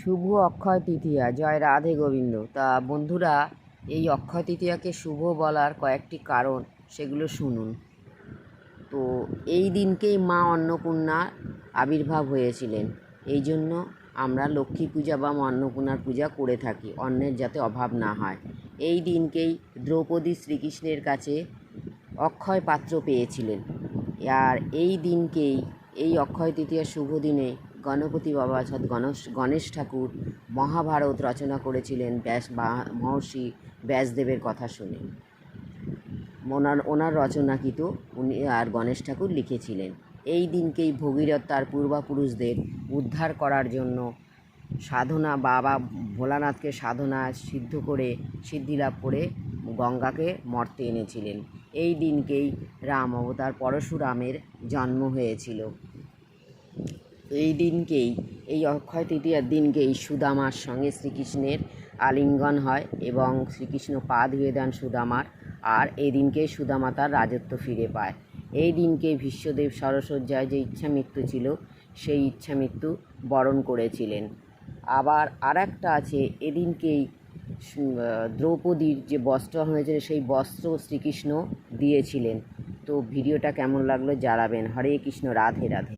শুভ অক্ষয় তৃতীয়া, জয় রাধে গোবিন্দ। তা বন্ধুরা, এই অক্ষয় তৃতীয়াকে শুভ বলার কয়েকটি কারণ, সেগুলো শুনুন। তো এই দিনকেই মা অন্নপূর্ণার আবির্ভাব হয়েছিলেন। এই জন্য আমরা লক্ষ্মী পূজা বা অন্নপূর্ণার পূজা করে থাকি, অন্নের যাতে অভাব না হয়। এই দিনকেই দ্রৌপদী শ্রীকৃষ্ণের কাছে অক্ষয় পাত্র পেয়েছিলেন। আর এই দিনকেই, এই অক্ষয় তৃতীয়ার শুভ দিনে গণপতি বাবা অর্থাৎ গণেশ ঠাকুর মহাভারত রচনা করেছিলেন মহর্ষি ব্যাসদেবের কথা শুনে। ওনার রচনাকৃত উনি আর গণেশ ঠাকুর লিখেছিলেন। এই দিনকেই ভগীরথ তার পূর্বপুরুষদের উদ্ধার করার জন্য সাধনা, বাবা ভোলানাথকে সাধনা সিদ্ধিলাভ করে গঙ্গাকে মর্তে এনেছিলেন। এই দিনকেই রাম অবতার পরশুরামের জন্ম হয়েছিল। এই দিনকেই, এই অক্ষয় তৃতীয়ার দিনকেই সুদামার সঙ্গে শ্রীকৃষ্ণের আলিঙ্গন হয় এবং শ্রীকৃষ্ণ পা ধুয়ে দেন সুদামার। আর এই দিনকেই সুদামা তার রাজত্ব ফিরে পায়। এই দিনকে ভীষ্মদেব সরসজ্জায় যে ইচ্ছা মৃত্যু ছিল, সেই ইচ্ছা মৃত্যু বরণ করেছিলেন। আবার আর একটা আছে, এদিনকেই দ্রৌপদীর যে বস্ত্র হয়েছিল, সেই বস্ত্র শ্রীকৃষ্ণ দিয়েছিলেন। তো ভিডিওটা কেমন লাগলো জানাবেন। হরে কৃষ্ণ, রাধে রাধে।